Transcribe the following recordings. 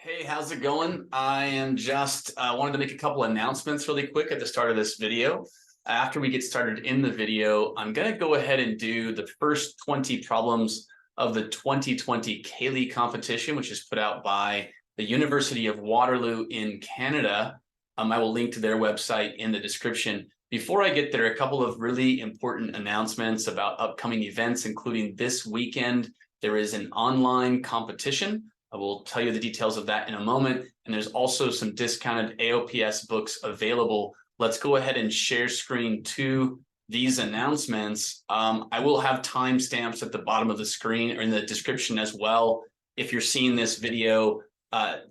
Hey, how's it going? I am just wanted to make a couple announcements really quick at the start of this video. After we get started in the video, I'm going to go ahead and do the first 20 problems of the 2020 Cayley competition, which is put out by the University of Waterloo in Canada. I will link to their website in the description. Before I get there, a couple of really important announcements about upcoming events, including this weekend. There is an online competition. I will tell you the details of that in a moment. And there's also some discounted AOPS books available. Let's go ahead and share screen to these announcements. I will have timestamps at the bottom of the screen or in the description as well if you're seeing this video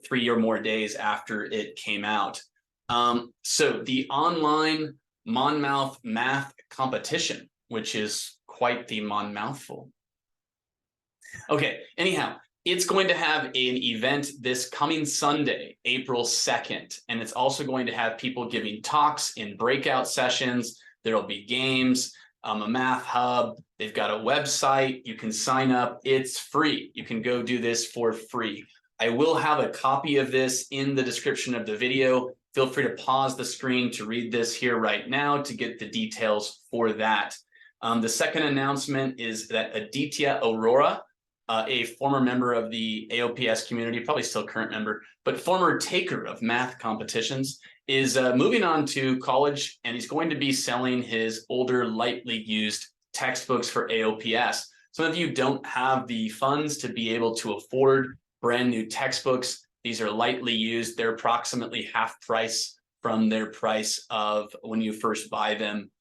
3 or more days after it came out. So the online Monmouth Math Competition, which is quite the mouthful. Okay, anyhow, it's going to have an event this coming Sunday, April 2nd, and it's also going to have people giving talks in breakout sessions. There'll be games, a math hub. They've got a website. You can sign up. It's free. You can go do this for free. I will have a copy of this in the description of the video. Feel free to pause the screen to read this here right now to get the details for that. The second announcement is that Aditya Aurora, a former member of the AOPS community, probably still current member, but former taker of math competitions, is moving on to college, and he's going to be selling his older, lightly used textbooks for AOPS. Some of you don't have the funds to be able to afford brand new textbooks. These are lightly used. They're approximately half price from their price of when you first buy them,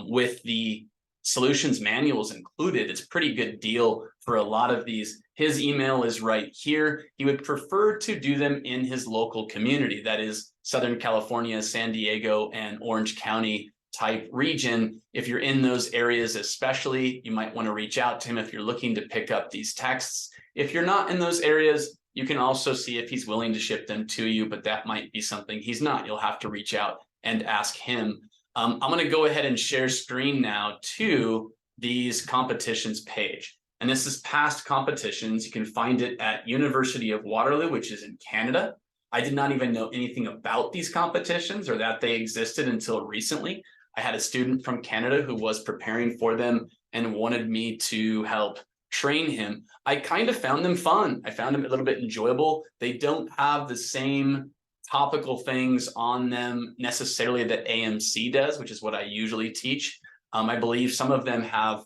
with the solutions manuals included. It's a pretty good deal for a lot of these. His email is right here. He would prefer to do them in his local community, that is Southern California, San Diego, and Orange County type region. If you're in those areas especially, you might want to reach out to him if you're looking to pick up these texts. If you're not in those areas, you can also see if he's willing to ship them to you, but that might be something he's not. You'll have to reach out and ask him. I'm going to go ahead and share screen now to these competitions page. And this is past competitions. You can find it at University of Waterloo, which is in Canada. I did not even know anything about these competitions or that they existed until recently. I had a student from Canada who was preparing for them and wanted me to help train him. I kind of found them fun. I found them a little bit enjoyable. They don't have the same topical things on them necessarily that OMMC does, which is what I usually teach. I believe some of them have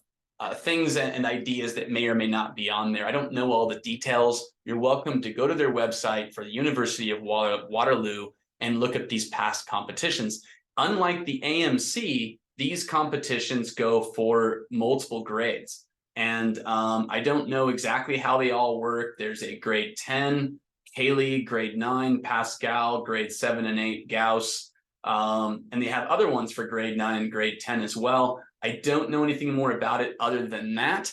things and ideas that may or may not be on there. I don't know all the details. You're welcome to go to their website for the University of Waterloo and look at these past competitions. Unlike the OMMC, these competitions go for multiple grades. And I don't know exactly how they all work. There's a grade 10, Cayley, grade 9, Pascal, grade 7 and 8, Gauss. And they have other ones for grade 9 and grade 10 as well. I don't know anything more about it other than that.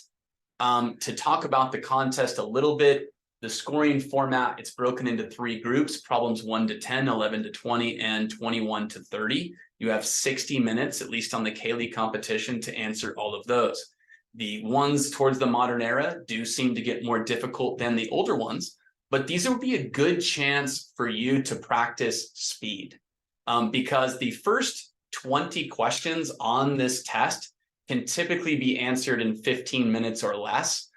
To talk about the contest a little bit, the scoring format, it's broken into 3 groups: problems 1 to 10, 11 to 20, and 21 to 30. You have 60 minutes, at least on the Cayley competition, to answer all of those. The ones towards the modern era do seem to get more difficult than the older ones, but these would be a good chance for you to practice speed, because the first 20 questions on this test can typically be answered in 15 minutes or less,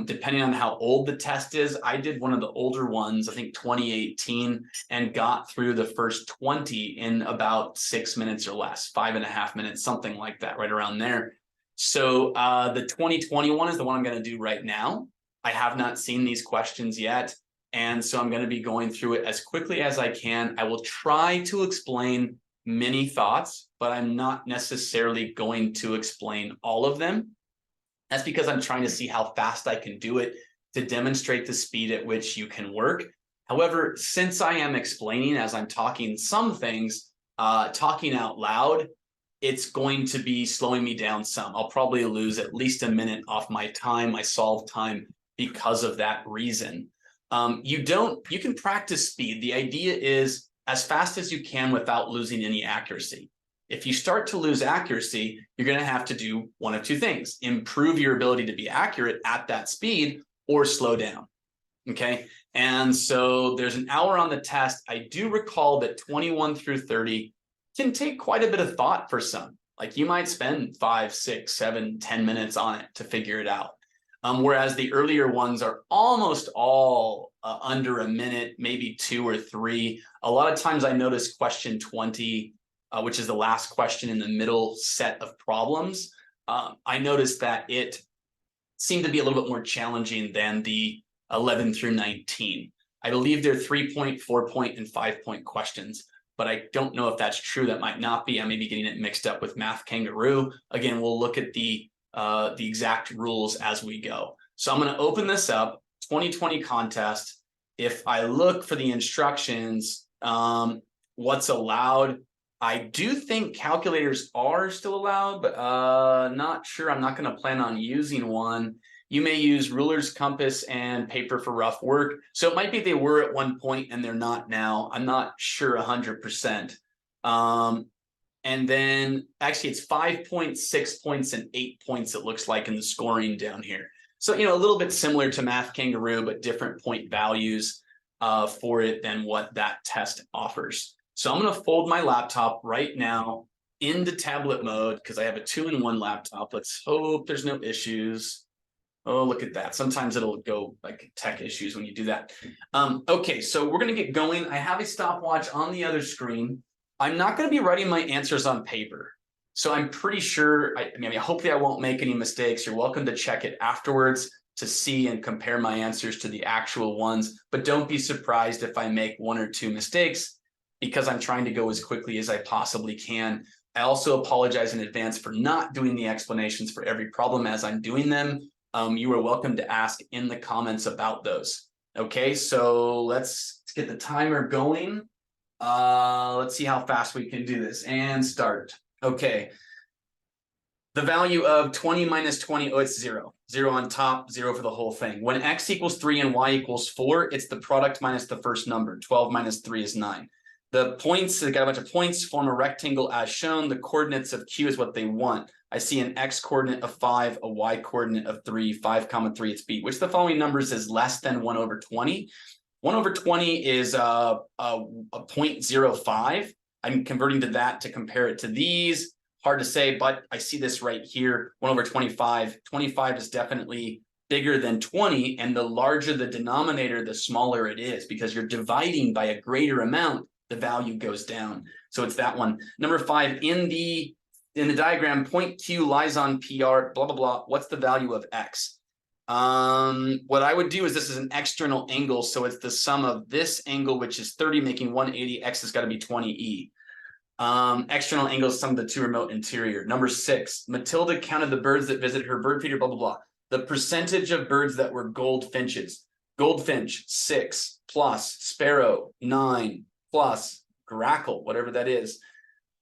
depending on how old the test is. I did one of the older ones, I think 2018, and got through the first 20 in about 6 minutes or less, 5.5 minutes, something like that, right around there. So the 2021 is the one I'm going to do right now. I have not seen these questions yet, and so I'm going to be going through it as quickly as I can. I will try to explain many thoughts, but I'm not necessarily going to explain all of them. That's because I'm trying to see how fast I can do it to demonstrate the speed at which you can work. However, since I am explaining as I'm talking some things, talking out loud, it's going to be slowing me down some. I'll probably lose at least a minute off my time, my solve time, because of that reason. You can practice speed. The idea is as fast as you can without losing any accuracy. If you start to lose accuracy, you're going to have to do one of two things: improve your ability to be accurate at that speed or slow down. Okay, and so there's an hour on the test. I do recall that 21 through 30 can take quite a bit of thought for some. Like you might spend 5, 6, 7, 10 minutes on it to figure it out. Whereas the earlier ones are almost all under a minute, maybe 2 or 3. A lot of times I notice question 20, which is the last question in the middle set of problems. I noticed that it seemed to be a little bit more challenging than the 11 through 19. I believe they're 3-point, 4-point, and 5-point questions, but I don't know if that's true. That might not be. I may be getting it mixed up with Math Kangaroo. Again, we'll look at the exact rules as we go. So I'm going to open this up, 2020 contest. If I look for the instructions, what's allowed, I do think calculators are still allowed, but not sure. I'm not going to plan on using one. You may use rulers, compass, and paper for rough work. So it might be they were at one point and they're not now. I'm not sure 100%. And then actually it's 5 points, 6 points, and 8 points, it looks like in the scoring down here. So, you know, a little bit similar to Math Kangaroo, but different point values for it than what that test offers. So I'm going to fold my laptop right now into tablet mode because I have a 2-in-1 laptop. Let's hope there's no issues. Oh, look at that. Sometimes it'll go like tech issues when you do that. Okay, so we're going to get going. I have a stopwatch on the other screen. I'm not going to be writing my answers on paper. So I'm pretty sure, I mean, hopefully I won't make any mistakes. You're welcome to check it afterwards to see and compare my answers to the actual ones. But don't be surprised if I make 1 or 2 mistakes because I'm trying to go as quickly as I possibly can. I also apologize in advance for not doing the explanations for every problem as I'm doing them. You are welcome to ask in the comments about those. Okay, so let's get the timer going. Let's see how fast we can do this and start. Okay. The value of 20 minus 20, oh, it's 0. 0 on top, 0 for the whole thing. When x equals 3 and y equals 4, it's the product minus the first number. 12 minus 3 is 9. The points, they got a bunch of points, form a rectangle as shown. The coordinates of Q is what they want. I see an x coordinate of 5, a y coordinate of 3, 5, 3, it's b. Which of the following numbers is less than 1 over 20? 1 over 20 is a 0.05. I'm converting to that to compare it to these. Hard to say, but I see this right here, 1 over 25. 25 is definitely bigger than 20, and the larger the denominator, the smaller it is, because you're dividing by a greater amount, the value goes down. So it's that one. Number 5, in the diagram, point Q lies on PR, blah, blah, blah. What's the value of X? What I would do is this is an external angle. So it's the sum of this angle, which is 30, making 180. X has got to be 20E. External angle is sum of the 2 remote interior. Number 6, Matilda counted the birds that visited her bird feeder, blah, blah, blah. The percentage of birds that were goldfinches. Goldfinch, 6, plus sparrow, 9, plus grackle, whatever that is.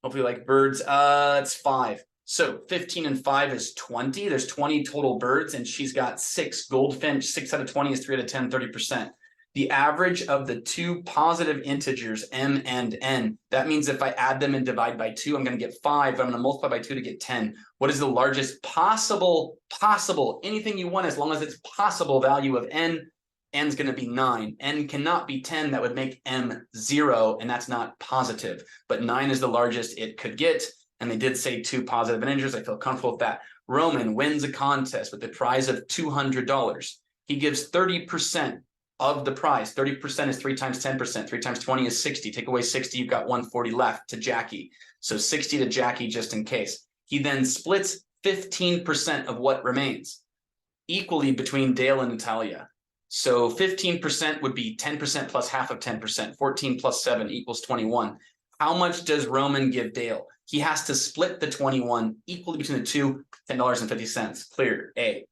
Hopefully you like birds. It's 5. So 15 and 5 is 20. There's 20 total birds, and she's got 6 goldfinch. 6 out of 20 is 3 out of 10, 30%. The average of the 2 positive integers, m and n, that means if I add them and divide by 2, I'm going to get 5. I'm going to multiply by 2 to get 10. What is the largest possible, anything you want as long as it's possible value of n? N's going to be 9. N cannot be 10. That would make m 0, and that's not positive. But 9 is the largest it could get, and they did say 2 positive integers. I feel comfortable with that. Roman wins a contest with the prize of $200. He gives 30% of the prize. 30% is 3 times 10%. 3 times 20 is 60. Take away 60, you've got 140 left to Jackie. So 60 to Jackie just in case. He then splits 15% of what remains equally between Dale and Natalia. So 15% would be 10% plus half of 10%. 14 plus 7 equals 21. How much does Roman give Dale? He has to split the 21 equally between the two, $10.50. Clear, A.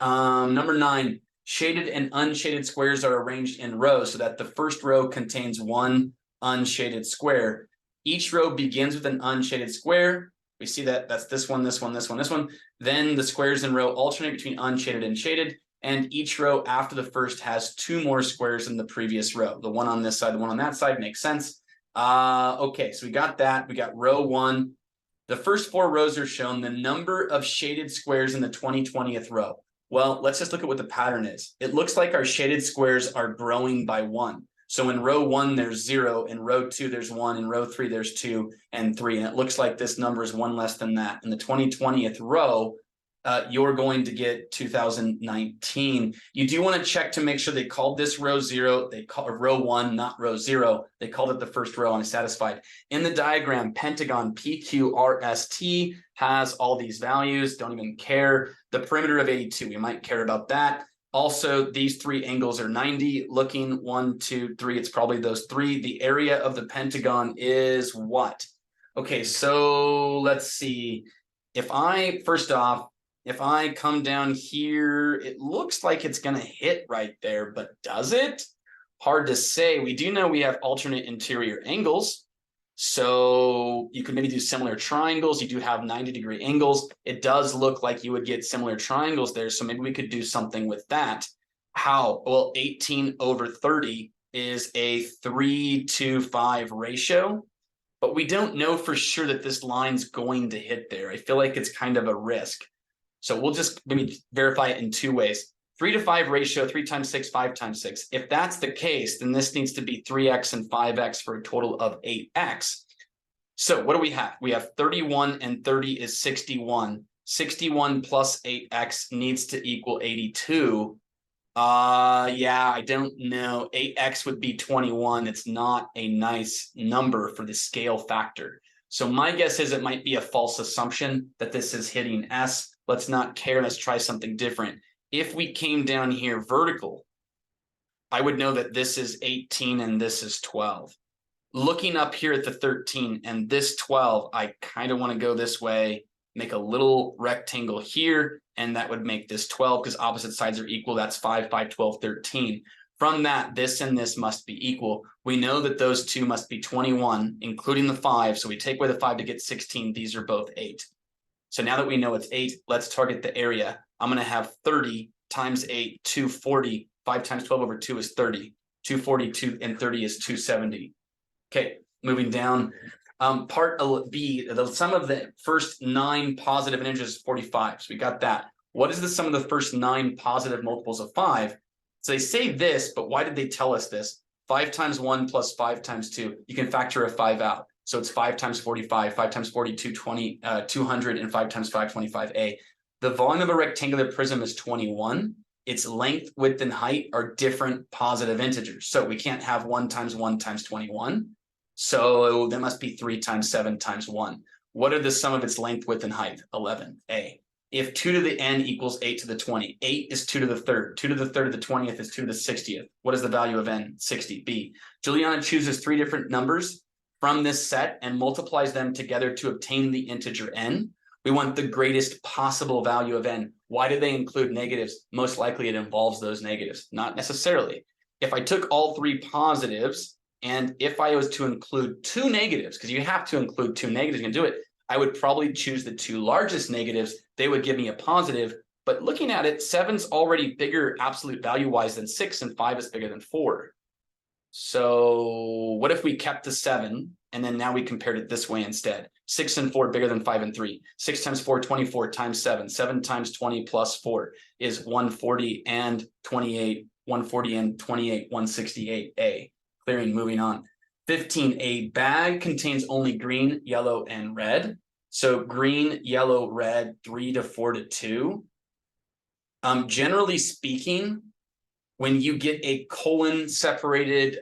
Number 9, shaded and unshaded squares are arranged in rows so that the first row contains one unshaded square. Each row begins with an unshaded square. We see that that's this one, this one, this one, this one. Then the squares in row alternate between unshaded and shaded. And each row after the first has 2 more squares than the previous row. The one on this side, the one on that side, makes sense. Okay, so we got that. We got row 1. The first 4 rows are shown. The number of shaded squares in the 20/20th row. Well, let's just look at what the pattern is. It looks like our shaded squares are growing by 1. So in row 1, there's 0. In row 2, there's 1. In row 3, there's 2 and 3. And it looks like this number is 1 less than that. In the 2020th row, you're going to get 2019. You do want to check to make sure they called this row 0. They call row 1, not row 0. They called it the first row. I'm satisfied. In the diagram, pentagon PQRST has all these values. Don't even care. The perimeter of 82. We might care about that. Also, these 3 angles are 90. Looking 1, 2, 3. It's probably those 3. The area of the pentagon is what? Okay, so let's see. If I come down here, it looks like it's going to hit right there, but does it? Hard to say. We do know we have alternate interior angles. So you could maybe do similar triangles. You do have 90-degree angles. It does look like you would get similar triangles there. So maybe we could do something with that. How? Well, 18/30 is a 3:5 ratio. But we don't know for sure that this line's going to hit there. I feel like it's kind of a risk. So we'll just maybe verify it in 2 ways. 3:5 ratio, 3 times 6, 5 times 6. If that's the case, then this needs to be 3x and 5x for a total of 8x. So what do we have? We have 31 and 30 is 61. 61 plus 8x needs to equal 82. Yeah, I don't know. 8x would be 21. It's not a nice number for the scale factor. So my guess is it might be a false assumption that this is hitting S. Let's not care. Let's try something different. If we came down here vertical, I would know that this is 18 and this is 12. Looking up here at the 13 and this 12, I kind of want to go this way, make a little rectangle here, and that would make this 12 because opposite sides are equal. That's 5, 5, 12, 13. From that, this and this must be equal. We know that those 2 must be 21, including the 5. So we take away the 5 to get 16. These are both 8. So now that we know it's 8, let's target the area. I'm going to have 30 times 8, 240. 5 times 12 over 2 is 30. 242 and 30 is 270. Okay, moving down. Part B, the sum of the first 9 positive integers is 45. So we got that. What is the sum of the first 9 positive multiples of 5? So they say this, but why did they tell us this? 5 times 1 plus 5 times 2. You can factor a 5 out. So it's 5 times 45, 5 times 42, 200, and 5 times 5, 25a. The volume of a rectangular prism is 21. Its length, width, and height are different positive integers. So we can't have 1 times 1 times 21. So that must be 3 times 7 times 1. What are the sum of its length, width, and height? 11a. If 2 to the n equals 8 to the 20, 8 is 2 to the third. 2 to the third of the 20th is 2 to the 60th. What is the value of n? 60. B. Juliana chooses 3 different numbers from this set and multiplies them together to obtain the integer n. We want the greatest possible value of n. Why do they include negatives? Most likely it involves those negatives. Not necessarily. If I took all 3 positives, and if I was to include 2 negatives, because you have to include 2 negatives, you can do it, I would probably choose the 2 largest negatives. They would give me a positive. But looking at it, 7's already bigger absolute value-wise than 6, and 5 is bigger than 4. So what if we kept the 7, and then now we compared it this way instead? 6 and 4 bigger than 5 and 3. 6 times 4, 24 times 7. 7 times 20 plus 4 is 140 and 28. 140 and 28, 168a. Clearing, moving on. 15, a bag contains only green, yellow, and red. So green, yellow, red, 3 to 4 to 2. Generally speaking, when you get a colon separated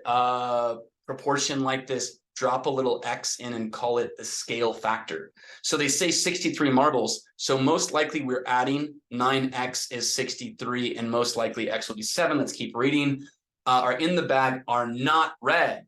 proportion like this, drop a little x in and call it the scale factor. So they say 63 marbles. So most likely we're adding 9x is 63, and most likely x will be 7. Let's keep reading. Are in the bag are not red.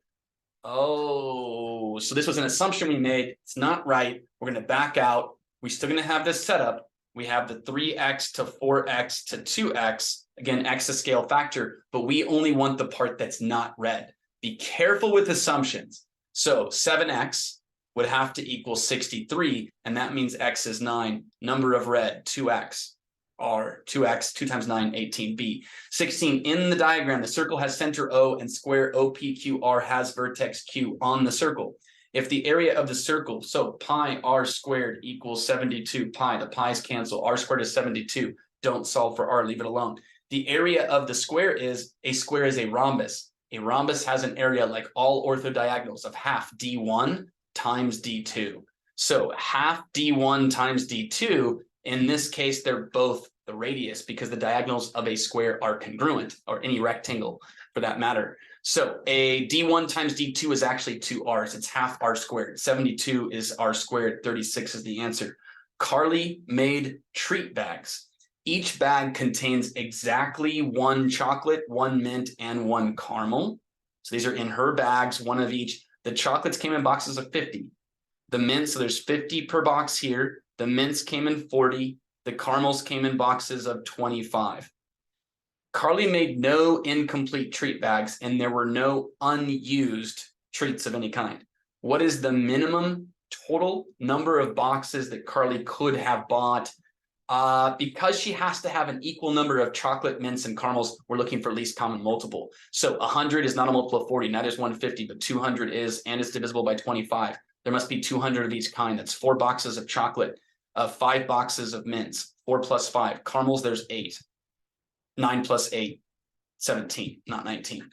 Oh, so this was an assumption we made. It's not right. We're going to back out. We're still going to have this setup. We have the 3x to 4x to 2x. Again, x is scale factor, but we only want the part that's not red. Be careful with assumptions. So 7x would have to equal 63, and that means x is 9. Number of red, 2x. R, 2x, 2 times 9, 18b. 16, in the diagram, the circle has center O and square OPQR has vertex Q on the circle. If the area of the circle, so pi r squared equals 72 pi, the pi's cancel, r squared is 72. don't solve for r, leave it alone. The area of the square is a rhombus. A rhombus has an area like all orthodiagonals of half d1 times d2. So half d1 times d2, in this case, they're both the radius because the diagonals of a square are congruent, or any rectangle for that matter. So a d1 times d2 is actually 2r's. It's half r squared. 72 is r squared. 36 is the answer. Carly made treat bags. Each bag contains exactly 1 chocolate, 1 mint, and 1 caramel. So these are in her bags, 1 of each. The chocolates came in boxes of 50. The mints, so there's 50 per box here. The mints came in 40. The caramels came in boxes of 25. Carly made no incomplete treat bags, and there were no unused treats of any kind. What is the minimum total number of boxes that Carly could have bought? Because she has to have an equal number of chocolate, mints, and caramels, we're looking for least common multiple. So 100 is not a multiple of 40, neither is 150, but 200 is, and it's divisible by 25. There must be 200 of each kind. That's 4 boxes of chocolate, 5 boxes of mints, 4 plus 5. Caramels, there's 8. 9 plus 8, 17, not 19.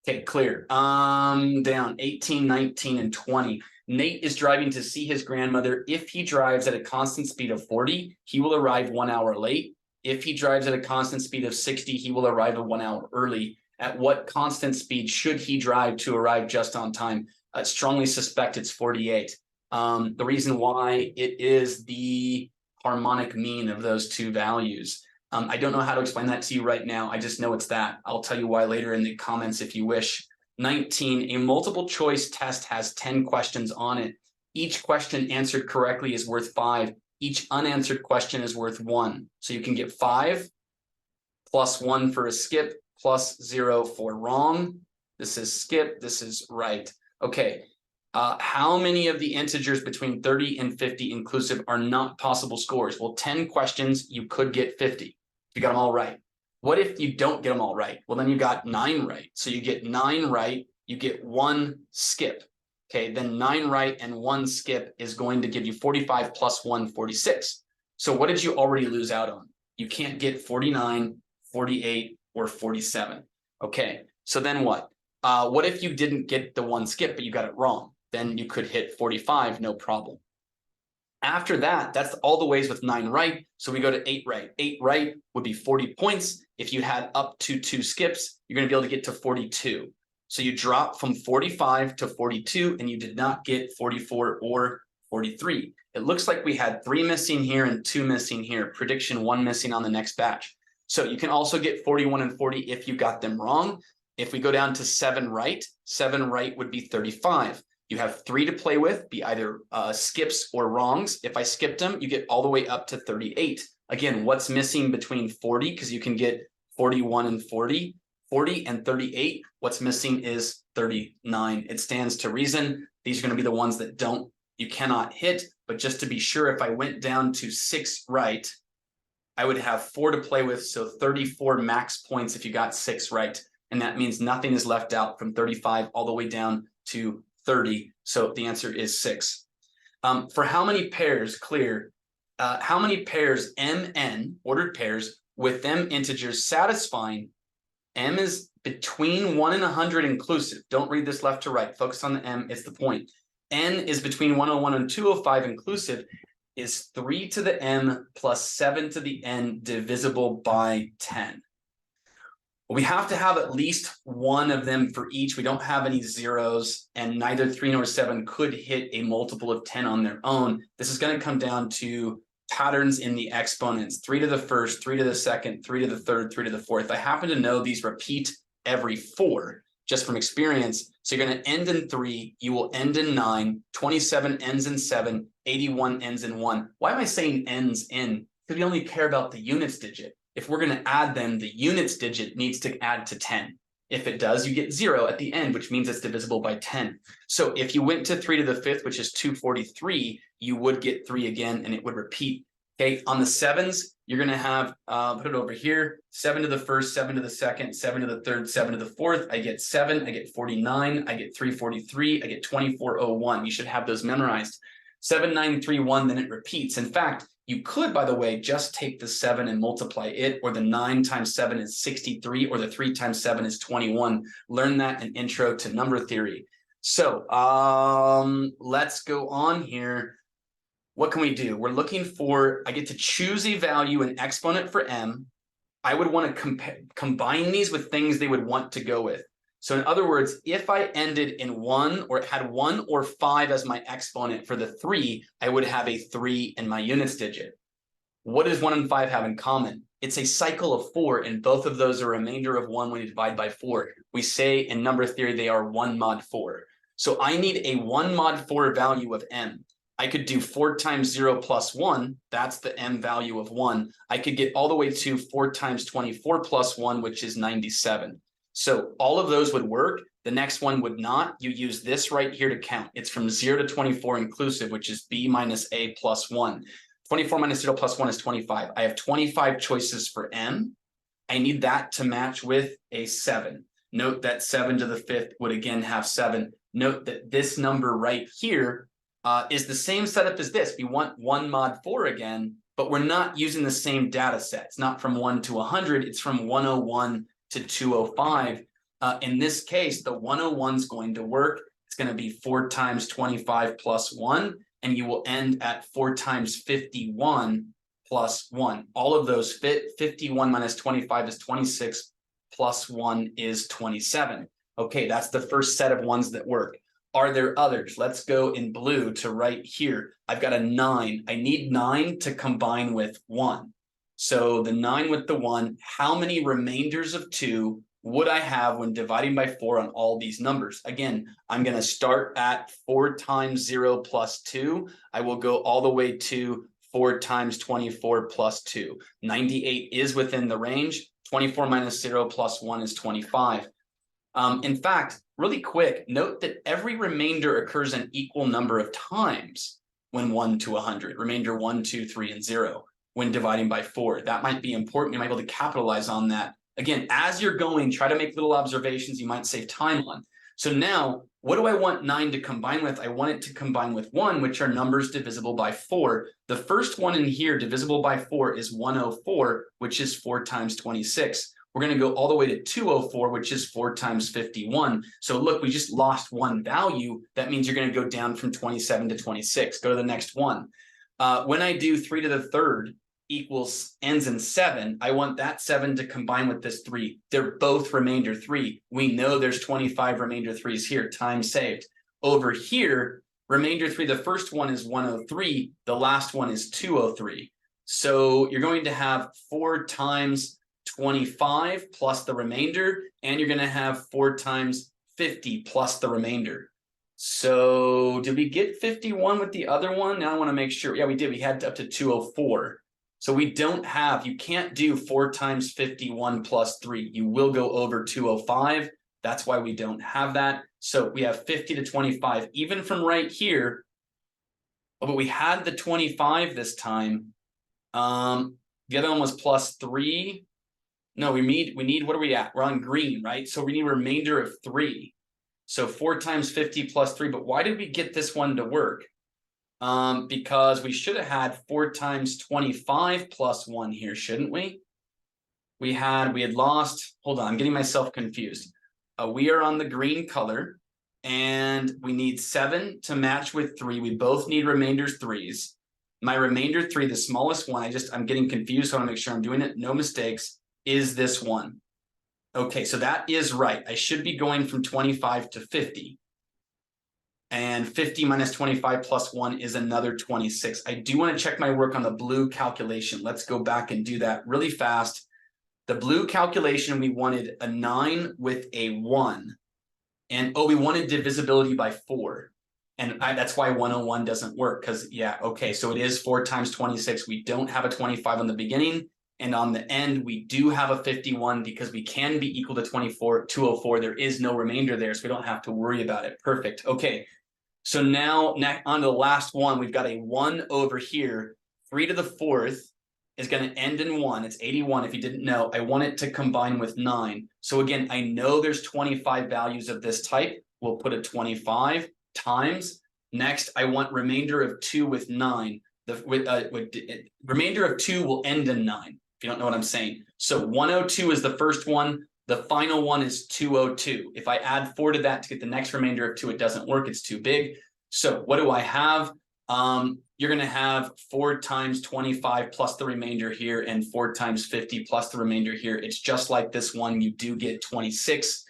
Okay, clear. Down 18, 19, and 20. Nate is driving to see his grandmother. If he drives at a constant speed of 40, he will arrive 1 hour late. If he drives at a constant speed of 60, he will arrive 1 hour early. At what constant speed should he drive to arrive just on time? I strongly suspect it's 48. The reason why, it is the harmonic mean of those two values. I don't know how to explain that to you right now. I just know it's that. I'll tell you why later in the comments if you wish. 19, a multiple choice test has 10 questions on it. Each question answered correctly is worth 5. Each unanswered question is worth 1. So you can get 5 plus 1 for a skip plus 0 for wrong. This is skip, this is right. Okay, how many of the integers between 30 and 50 inclusive are not possible scores? Well, 10 questions, you could get 50. You got them all right. What if you don't get them all right? Well, then you got 9 right. So you get 9 right, you get 1 skip. Okay, then 9 right and 1 skip is going to give you 45 plus 1, 46. So what did you already lose out on? You can't get 49, 48, or 47. Okay, so then what? What if you didn't get the 1 skip, but you got it wrong? Then you could hit 45, no problem. After that, that's all the ways with 9 right. So we go to 8 right. 8 right would be 40 points. If you had up to 2 skips, you're going to be able to get to 42. So you drop from 45 to 42, and you did not get 44 or 43. It looks like we had 3 missing here and 2 missing here. Prediction 1 missing on the next batch. So you can also get 41 and 40 if you got them wrong. If we go down to 7 right would be 35. You have 3 to play with, be either skips or wrongs. If I skipped them, you get all the way up to 38. Again, what's missing between 40? Because you can get 41 and 40. 40 and 38, what's missing is 39. It stands to reason. These are going to be the ones that you cannot hit. But just to be sure, if I went down to 6 right, I would have 4 to play with. So 34 max points if you got 6 right. And that means nothing is left out from 35 all the way down to 30. So the answer is 6. For how many pairs, clear, how many pairs MN, ordered pairs, with them integers satisfying, M is between 1 and 100 inclusive. Don't read this left to right. Focus on the M, it's the point. N is between 101 and 205 inclusive, is 3 to the M plus 7 to the N divisible by 10. We have to have at least one of them for each. We don't have any zeros, and neither 3 nor 7 could hit a multiple of 10 on their own. This is going to come down to patterns in the exponents. 3 to the first, 3 to the second, 3 to the third, 3 to the fourth. I happen to know these repeat every 4 just from experience. So you're going to end in 3, you will end in 9, 27 ends in 7, 81 ends in 1. Why am I saying ends in? Because we only care about the units digit. If we're going to add them, the units digit needs to add to 10. If it does, you get 0 at the end, which means it's divisible by 10. So if you went to 3 to the 5th, which is 243, you would get 3 again, and it would repeat. Okay, on the 7s, you're going to have, put it over here, 7 to the first, 7 to the second, 7 to the third, 7 to the fourth. I get 7, I get 49, I get 343, I get 2401. You should have those memorized. 7931, then it repeats. In fact, You could, by the way, just take the 7 and multiply it, or the 9 times 7 is 63, or the 3 times 7 is 21. Learn that in Intro to Number Theory. So let's go on here. What can we do? We're looking for, I get to choose a value, an exponent for m. I would want to combine these with things they would want to go with. So in other words, if I ended in 1 or had 1 or 5 as my exponent for the 3, I would have a 3 in my units digit. What does 1 and 5 have in common? It's a cycle of 4, and both of those are a remainder of 1 when you divide by 4. We say in number theory they are 1 mod 4. So I need a 1 mod 4 value of m. I could do 4 times 0 plus 1. That's the m value of 1. I could get all the way to 4 times 24 plus 1, which is 97. So all of those would work. The next one would not. You use this right here to count. It's from 0 to 24 inclusive, which is b minus a plus 1. 24 minus 0 plus 1 is 25. I have 25 choices for m. I need that to match with a 7. Note that 7 to the 5th would again have 7. Note that this number right here is the same setup as this. We want 1 mod 4 again, but we're not using the same data set. It's not from 1 to 100. It's from 101 to 205. In this case, the 101 is going to work. It's going to be 4 times 25 plus 1, and you will end at 4 times 51 plus 1. All of those fit. 51 minus 25 is 26, plus 1 is 27. Okay, that's the first set of ones that work. Are there others? Let's go in blue to right here. I've got a 9. I need 9 to combine with 1. So the 9 with the 1, how many remainders of 2 would I have when dividing by 4 on all these numbers? Again, I'm going to start at 4 times 0 plus 2. I will go all the way to 4 times 24 plus 2. 98 is within the range. 24 minus 0 plus 1 is 25. In fact, really quick, note that every remainder occurs an equal number of times when 1 to 100. Remainder 1, 2, 3, and 0 when dividing by 4. That might be important. You might be able to capitalize on that. Again, as you're going, try to make little observations you might save time on. So now, what do I want 9 to combine with? I want it to combine with 1, which are numbers divisible by 4. The first one in here, divisible by 4, is 104, which is 4 times 26. We're going to go all the way to 204, which is 4 times 51. So look, we just lost one value. That means you're going to go down from 27 to 26. Go to the next one. When I do 3 to the 3rd equals ends in 7, I want that 7 to combine with this 3. They're both remainder 3. We know there's 25 remainder 3s here. Time saved. Over here, remainder 3, the first one is 103. The last one is 203. So you're going to have 4 times 25 plus the remainder, and you're going to have 4 times 50 plus the remainder. So did we get 51 with the other one? Now I want to make sure. Yeah, we did. We had up to 204. So we don't have, you can't do 4 times 51 plus 3. You will go over 205. That's why we don't have that. So we have 50 to 25, even from right here. Oh, but we had the 25 this time. The other one was plus 3. No, we need, what are we at? We're on green, right? So we need a remainder of 3. So 4 times 50 plus 3. But why did we get this one to work? Because we should have had 4 times 25 plus 1 here, shouldn't we? We had lost, hold on, I'm getting myself confused. We are on the green color, and we need 7 to match with 3. We both need remainders 3s. My remainder 3, the smallest one, I'm getting confused, so I want to make sure I'm doing it, no mistakes, is this one. Okay, so that is right. I should be going from 25 to 50. And 50 minus 25 plus 1 is another 26. I do want to check my work on the blue calculation. Let's go back and do that really fast. The blue calculation, we wanted a 9 with a 1. And we wanted divisibility by 4. And that's why 101 doesn't work, because, yeah, okay, so it is 4 times 26. We don't have a 25 on the beginning. And on the end, we do have a 51 because we can be equal to 204. There is no remainder there, so we don't have to worry about it. Perfect. Okay. So now on to the last one, we've got a 1 over here. 3 to the 4th is going to end in 1. It's 81 if you didn't know. I want it to combine with 9. So again, I know there's 25 values of this type. We'll put a 25 times. Next, I want remainder of 2 with 9. remainder of 2 will end in 9. If you don't know what I'm saying. So 102 is the first one. The final one is 202. If I add 4 to that to get the next remainder of 2, it doesn't work. It's too big. So what do I have? You're going to have 4 times 25 plus the remainder here and 4 times 50 plus the remainder here. It's just like this one. You do get 26.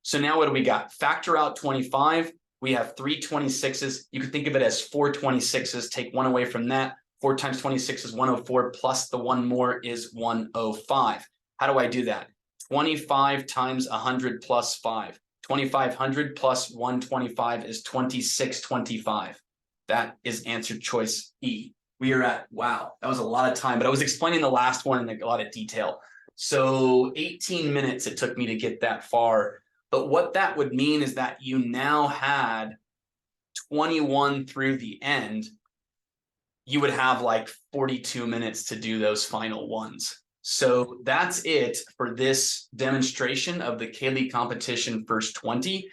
So now what do we got? Factor out 25. We have 3 26s. You could think of it as 4 26s. Take 1 away from that. 4 times 26 is 104 plus the 1 more is 105. How do I do that? 25 times 100 plus 5. 2500 plus 125 is 2625. That is answer choice E. We are at, wow, that was a lot of time, but I was explaining the last one in a lot of detail. So 18 minutes it took me to get that far. But what that would mean is that you now had 21 through the end. You would have like 42 minutes to do those final ones. So that's it for this demonstration of the Cayley competition first 20.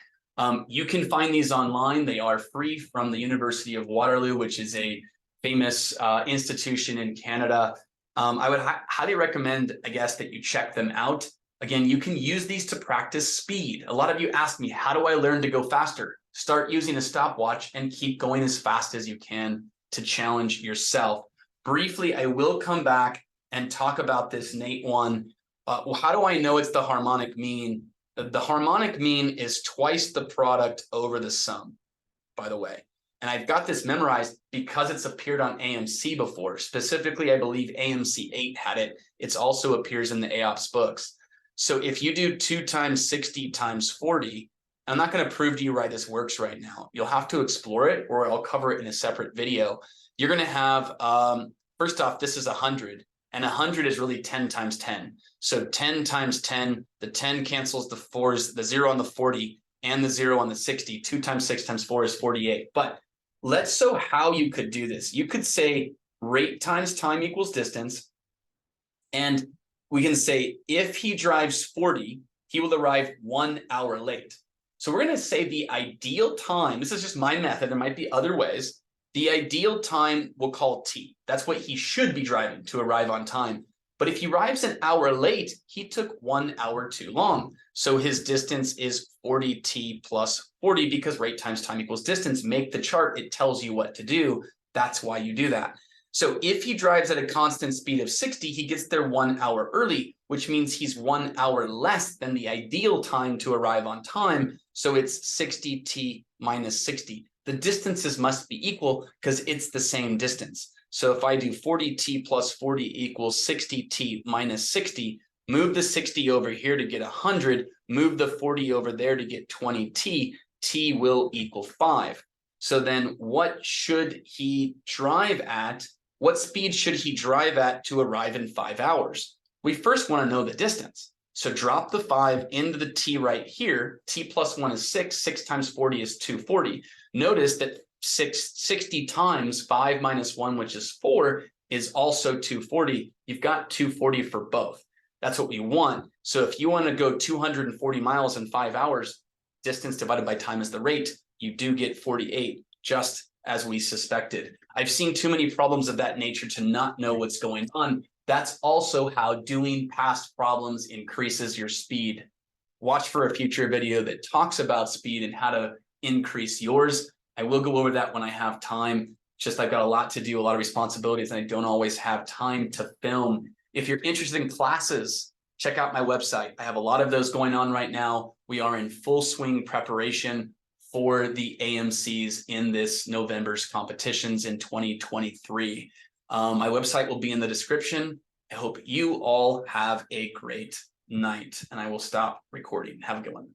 You can find these online. They are free from the University of Waterloo, which is a famous institution in Canada. I would highly recommend, I guess, that you check them out. Again, you can use these to practice speed. A lot of you ask me, how do I learn to go faster? Start using a stopwatch and keep going as fast as you can to challenge yourself. Briefly, I will come back and talk about this Nate one. How do I know it's the harmonic mean? The harmonic mean is twice the product over the sum, by the way. And I've got this memorized because it's appeared on AMC before. Specifically, I believe AMC 8 had it. It also appears in the AOPS books. So if you do 2 times 60 times 40, I'm not going to prove to you why this works right now. You'll have to explore it, or I'll cover it in a separate video. You're going to have, first off, this is 100. And 100 is really 10 times 10. So 10 times 10, the 10 cancels the 4s, the 0 on the 40, and the 0 on the 60. 2 times 6 times 4 is 48. But let's show how you could do this. You could say rate times time equals distance. And we can say if he drives 40, he will arrive 1 hour late. So we're going to say the ideal time, this is just my method, there might be other ways. The ideal time we'll call T. That's what he should be driving to arrive on time. But if he arrives an hour late, he took 1 hour too long. So his distance is 40T plus 40 because rate times time equals distance. Make the chart. It tells you what to do. That's why you do that. So if he drives at a constant speed of 60, he gets there 1 hour early, which means he's 1 hour less than the ideal time to arrive on time. So it's 60T minus 60. The distances must be equal because it's the same distance. So if I do 40T plus 40 equals 60T minus 60, move the 60 over here to get 100, move the 40 over there to get 20T, T will equal 5. So then what should he drive at? What speed should he drive at to arrive in 5 hours? We first want to know the distance. So drop the 5 into the T right here. T plus 1 is 6. 6 times 40 is 240. Notice that 60 times 5 minus 1, which is 4, is also 240. You've got 240 for both. That's what we want. So if you want to go 240 miles in 5 hours, distance divided by time is the rate, you do get 48, just as we suspected. I've seen too many problems of that nature to not know what's going on. That's also how doing past problems increases your speed. Watch for a future video that talks about speed and how to increase yours. I will go over that when I have time. Just I've got a lot to do, a lot of responsibilities, and I don't always have time to film. If you're interested in classes, check out my website. I have a lot of those going on right now. We are in full swing preparation for the AMCs in this November's competitions in 2023. My website will be in the description. I hope you all have a great night, and I will stop recording. Have a good one.